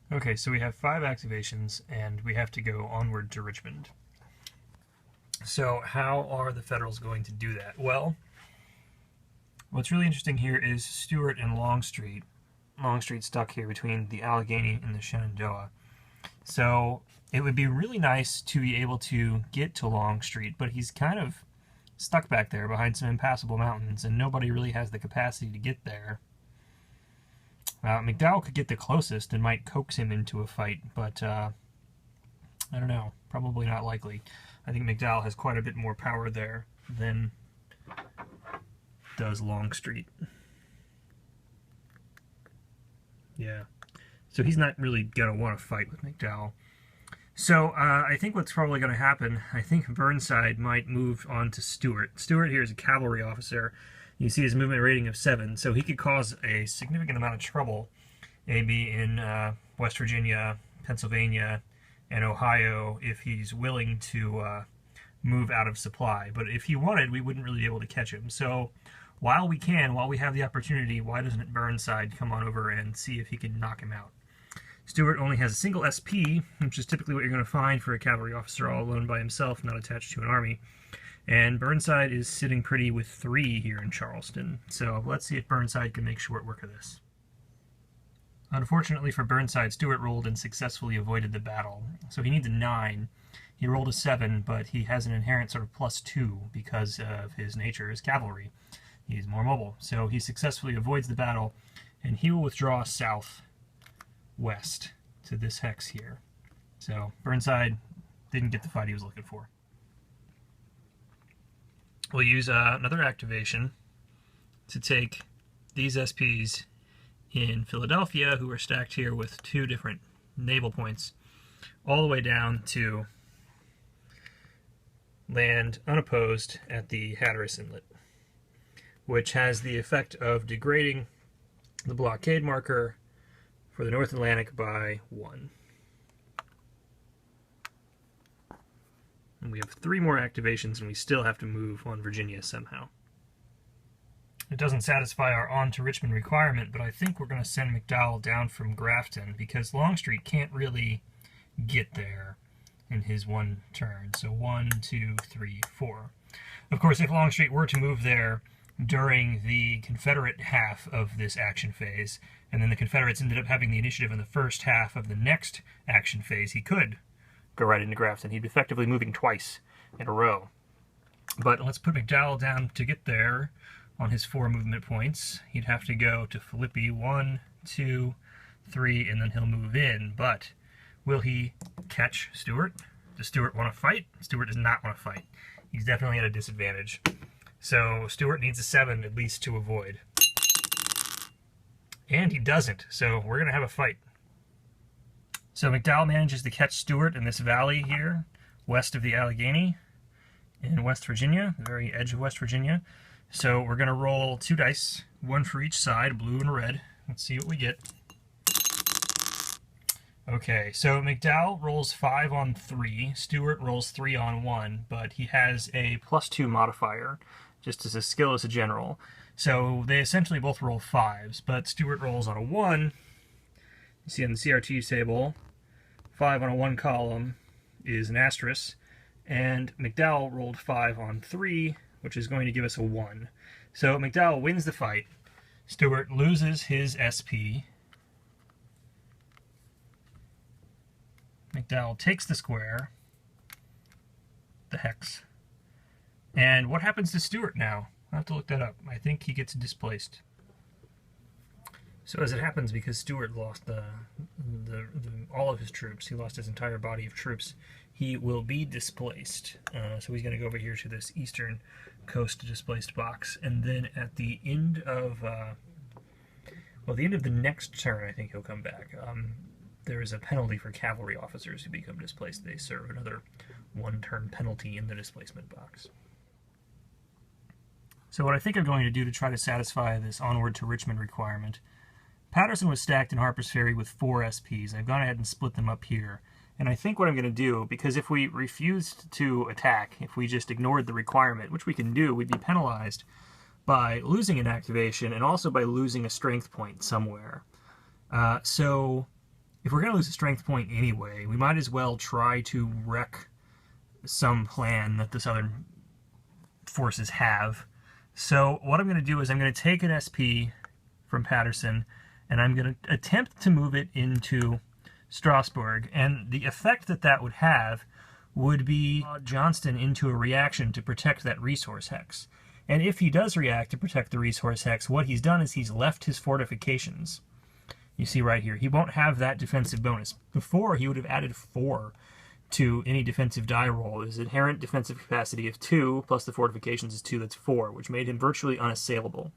Okay, so we have 5 activations, and we have to go onward to Richmond. So how are the Federals going to do that? Well, what's really interesting here is Stuart and Longstreet. Longstreet stuck here between the Allegheny and the Shenandoah. So it would be really nice to be able to get to Longstreet, but he's kind of stuck back there behind some impassable mountains, and nobody really has the capacity to get there. McDowell could get the closest and might coax him into a fight, but I don't know. Probably not likely. I think McDowell has quite a bit more power there than does Longstreet. Yeah. So he's not really going to want to fight with McDowell. So I think what's probably going to happen, I think Burnside might move on to Stuart. Stuart here is a cavalry officer. You see his movement rating of 7, so he could cause a significant amount of trouble, maybe in West Virginia, Pennsylvania, and Ohio, if he's willing to move out of supply. But if he wanted, we wouldn't really be able to catch him. So while we have the opportunity, why doesn't Burnside come on over and see if he can knock him out? Stuart only has a single SP, which is typically what you're going to find for a cavalry officer all alone by himself, not attached to an army. And Burnside is sitting pretty with 3 here in Charleston. So let's see if Burnside can make short work of this. Unfortunately for Burnside, Stuart rolled and successfully avoided the battle. So he needs a 9. He rolled a 7, but he has an inherent sort of +2 because of his nature as cavalry. He's more mobile. So he successfully avoids the battle, and he will withdraw southwest to this hex here. So Burnside didn't get the fight he was looking for. We'll use another activation to take these SPs in Philadelphia, who are stacked here with 2 different naval points, all the way down to land unopposed at the Hatteras Inlet, which has the effect of degrading the blockade marker for the North Atlantic by 1. And we have 3 more activations, and we still have to move on Virginia somehow. It doesn't satisfy our on to Richmond requirement, but I think we're going to send McDowell down from Grafton, because Longstreet can't really get there in his one turn. So 1, 2, 3, 4. Of course, if Longstreet were to move there during the Confederate half of this action phase, and then the Confederates ended up having the initiative in the first half of the next action phase, he could go right into Grafton. He'd be effectively moving twice in a row. But let's put McDowell down to get there on his 4 movement points. He'd have to go to Philippi 1, 2, 3, and then he'll move in. But will he catch Stuart? Does Stuart want to fight? Stuart does not want to fight. He's definitely at a disadvantage. So Stuart needs a 7 at least to avoid. And he doesn't, so we're going to have a fight. So McDowell manages to catch Stuart in this valley here, west of the Allegheny, in West Virginia, the very edge of West Virginia. So we're going to roll 2 dice, 1 for each side, blue and red. Let's see what we get. Okay, so McDowell rolls 5 on 3, Stuart rolls 3 on 1, but he has a +2 modifier, just as a skill as a general. So they essentially both roll 5s, but Stuart rolls on a 1. You see on the CRT table, 5 on a 1 column is an asterisk, and McDowell rolled 5 on 3, which is going to give us a 1. So McDowell wins the fight. Stuart loses his SP. McDowell takes the square, the hex. And what happens to Stuart now? I'll have to look that up. I think he gets displaced. So as it happens, because Stuart lost all of his troops, he lost his entire body of troops, he will be displaced. So he's going to go over here to this eastern coast displaced box, and then at the end of, the end of the next turn, I think he'll come back. There is a penalty for cavalry officers who become displaced. They serve another 1-turn penalty in the displacement box. So what I think I'm going to do to try to satisfy this onward to Richmond requirement, Patterson was stacked in Harper's Ferry with 4 SPs. I've gone ahead and split them up here. And I think what I'm going to do, because if we refused to attack, if we just ignored the requirement, which we can do, we'd be penalized by losing an activation and also by losing a strength point somewhere. So if we're going to lose a strength point anyway, we might as well try to wreck some plan that the Southern forces have. So what I'm going to do is I'm going to take an SP from Patterson, and I'm going to attempt to move it into Strasbourg. And the effect that that would have would be Johnston into a reaction to protect that resource hex. And if he does react to protect the resource hex, what he's done is he's left his fortifications. You see right here, he won't have that defensive bonus. Before, he would have added 4 to any defensive die roll. His inherent defensive capacity of 2, plus the fortifications is 2, that's 4, which made him virtually unassailable.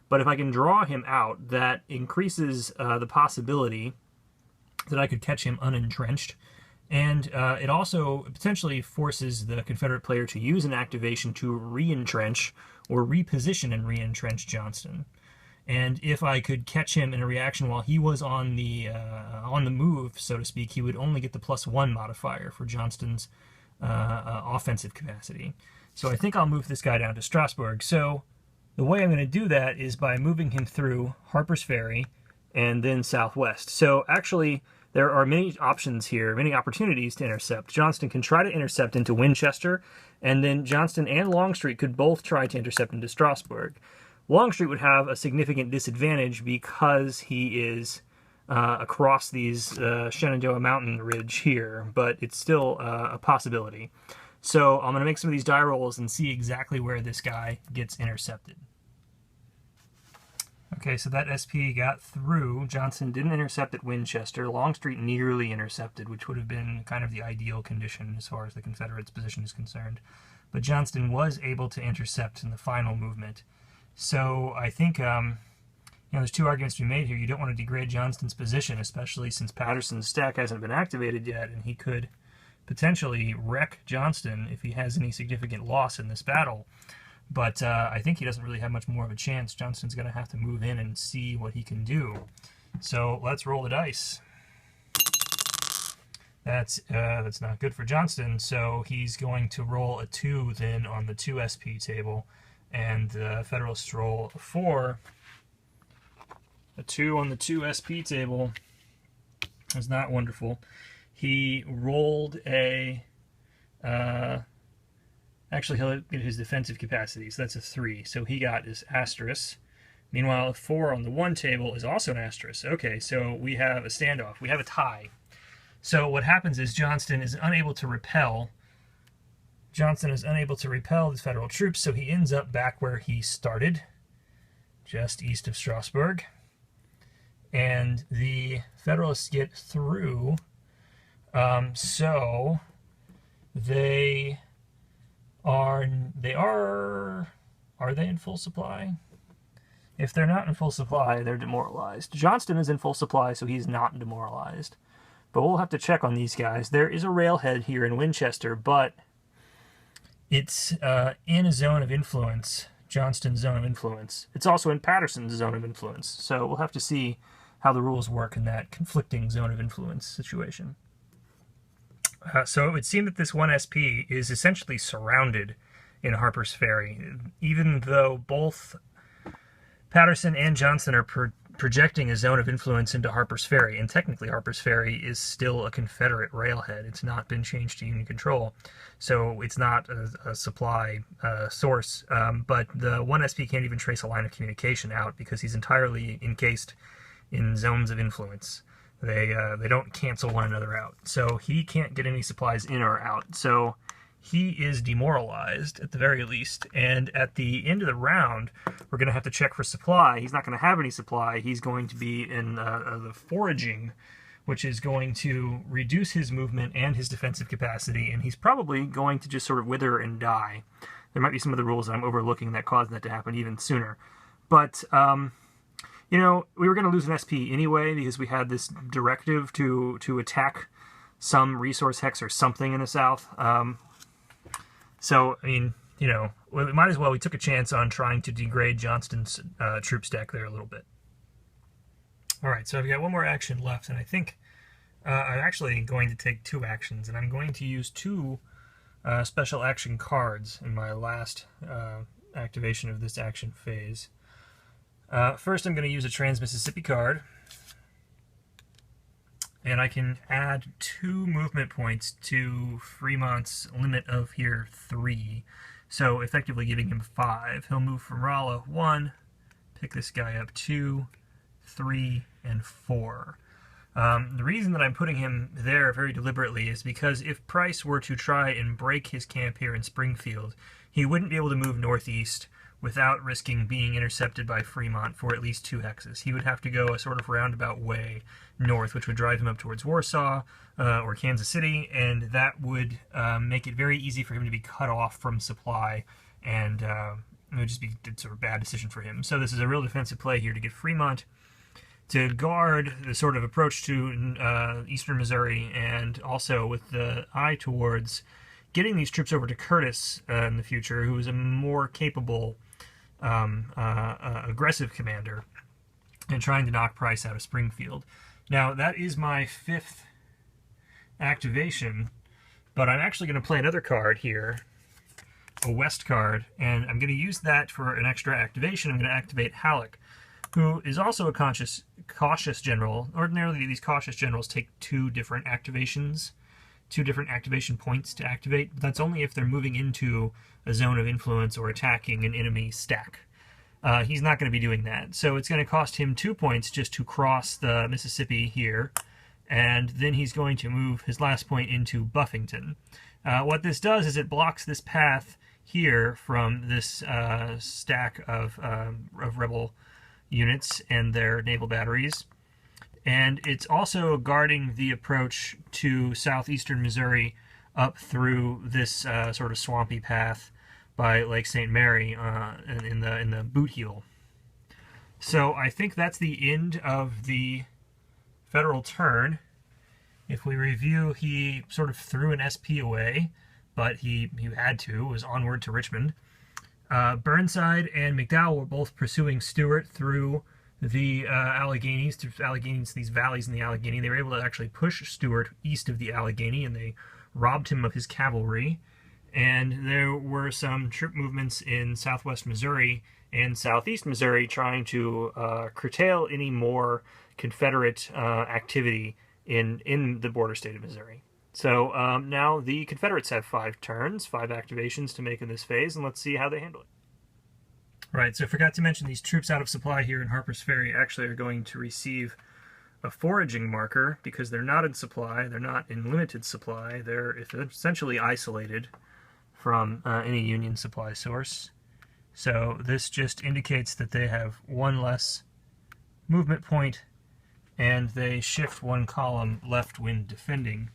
But if I can draw him out, that increases the possibility that I could catch him unentrenched. And it also potentially forces the Confederate player to use an activation to re-entrench or reposition and re-entrench Johnston. And if I could catch him in a reaction while he was on the move, so to speak, he would only get the +1 modifier for Johnston's offensive capacity. So I think I'll move this guy down to Strasbourg. So the way I'm going to do that is by moving him through Harper's Ferry and then southwest. So actually, there are many options here, many opportunities to intercept. Johnston can try to intercept into Winchester, and then Johnston and Longstreet could both try to intercept into Strasbourg. Longstreet would have a significant disadvantage because he is across these Shenandoah Mountain Ridge here, but it's still a possibility. So I'm going to make some of these die rolls and see exactly where this guy gets intercepted. Okay, so that SP got through. Johnston didn't intercept at Winchester. Longstreet nearly intercepted, which would have been kind of the ideal condition as far as the Confederates' position is concerned. But Johnston was able to intercept in the final movement. So I think, there's 2 arguments to be made here. You don't want to degrade Johnston's position, especially since Patterson's stack hasn't been activated yet, and he could potentially wreck Johnston if he has any significant loss in this battle. But I think he doesn't really have much more of a chance. Johnston's going to have to move in and see what he can do. So let's roll the dice. That's not good for Johnston, so he's going to roll a 2 then on the 2 SP table, and the Federalists roll a 4. A 2 on the 2 SP table is not wonderful. He rolled a... Actually, he'll get his defensive capacity, so that's a 3. So he got his asterisk. Meanwhile, a 4 on the 1 table is also an asterisk. Okay, so we have a standoff. We have a tie. So what happens is Johnston is unable to repel. Johnston is unable to repel the Federal troops, so he ends up back where he started, just east of Strasbourg. And the Federalists get through, so they are they in full supply? If they're not in full supply, they're demoralized. Johnston is in full supply, so he's not demoralized. But we'll have to check on these guys. There is a railhead here in Winchester, but it's in a zone of influence, Johnston's zone of influence. It's also in Patterson's zone of influence. So we'll have to see how the rules work in that conflicting zone of influence situation. So it would seem that this 1 SP is essentially surrounded in Harper's Ferry, even though both Patterson and Johnston are projecting a zone of influence into Harper's Ferry, and technically Harper's Ferry is still a Confederate railhead. It's not been changed to Union control, so it's not a supply source, but the 1 SP can't even trace a line of communication out because he's entirely encased in zones of influence. They don't cancel one another out. So he can't get any supplies in or out. So he is demoralized at the very least. And at the end of the round, we're going to have to check for supply. He's not going to have any supply. He's going to be in the foraging, which is going to reduce his movement and his defensive capacity. And he's probably going to just sort of wither and die. There might be some of the rules that I'm overlooking that cause that to happen even sooner. But... we were going to lose an SP anyway because we had this directive to attack some resource hex or something in the south. So, I mean, we might as well. We took a chance on trying to degrade Johnston's troop stack there a little bit. All right, so I've got 1 more action left, and I think I'm actually going to take 2 actions, and I'm going to use 2 special action cards in my last activation of this action phase. First, I'm going to use a Trans-Mississippi card. and I can add 2 movement points to Fremont's limit of here 3. So effectively giving him 5. He'll move from Rolla 1, pick this guy up 2, 3, and 4. The reason that I'm putting him there very deliberately is because if Price were to try and break his camp here in Springfield, he wouldn't be able to move northeast without risking being intercepted by Fremont for at least 2 hexes. He would have to go a sort of roundabout way north, which would drive him up towards Warsaw or Kansas City, and that would make it very easy for him to be cut off from supply, and it would just be a sort of bad decision for him. So this is a real defensive play here to get Fremont to guard the sort of approach to eastern Missouri, and also with the eye towards getting these troops over to Curtis in the future, who is a more capable, aggressive commander, and trying to knock Price out of Springfield. Now, that is my 5th activation, but I'm actually going to play another card here, a west card, and I'm going to use that for an extra activation. I'm going to activate Halleck, who is also a cautious general. Ordinarily, these cautious generals take 2 different activations, 2 different activation points to activate, but that's only if they're moving into a zone of influence or attacking an enemy stack. He's not going to be doing that, so it's going to cost him 2 points just to cross the Mississippi here, and then he's going to move his last point into Buffington. What this does is it blocks this path here from this stack of rebel units and their naval batteries, and it's also guarding the approach to southeastern Missouri up through this sort of swampy path by Lake St. Mary in the boot heel. So I think that's the end of the Federal turn. If we review, he sort of threw an SP away, but he had to, was onward to Richmond. Burnside and McDowell were both pursuing Stuart through the Alleghenies, these valleys in the Allegheny. They were able to actually push Stuart east of the Allegheny, and they robbed him of his cavalry. And there were some troop movements in southwest Missouri and southeast Missouri trying to curtail any more Confederate activity in the border state of Missouri. So now the Confederates have 5 turns, 5 activations to make in this phase, and let's see how they handle it. Right, so I forgot to mention these troops out of supply here in Harper's Ferry actually are going to receive a foraging marker because they're not in supply, they're not in limited supply, they're essentially isolated from any Union supply source. So this just indicates that they have 1 less movement point, and they shift 1 column left when defending.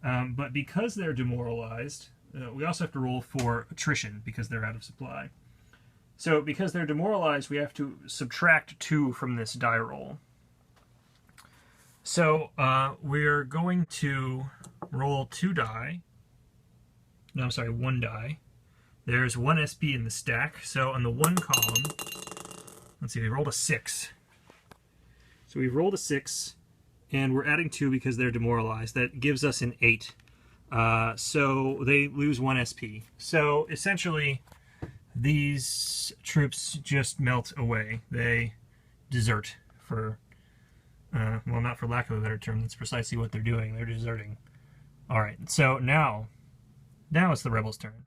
But because they're demoralized, we also have to roll for attrition because they're out of supply. So because they're demoralized, we have to subtract 2 from this die roll. So we're going to roll 2 die. No, I'm sorry, 1 die. There's 1 SP in the stack. So on the 1 column, let's see, we rolled a 6. So we've rolled a 6, and we're adding 2 because they're demoralized. That gives us an 8. So they lose 1 SP. So essentially, these troops just melt away. They desert for, well, not for lack of a better term. That's precisely what they're doing. They're deserting. All right, so now it's the rebels' turn.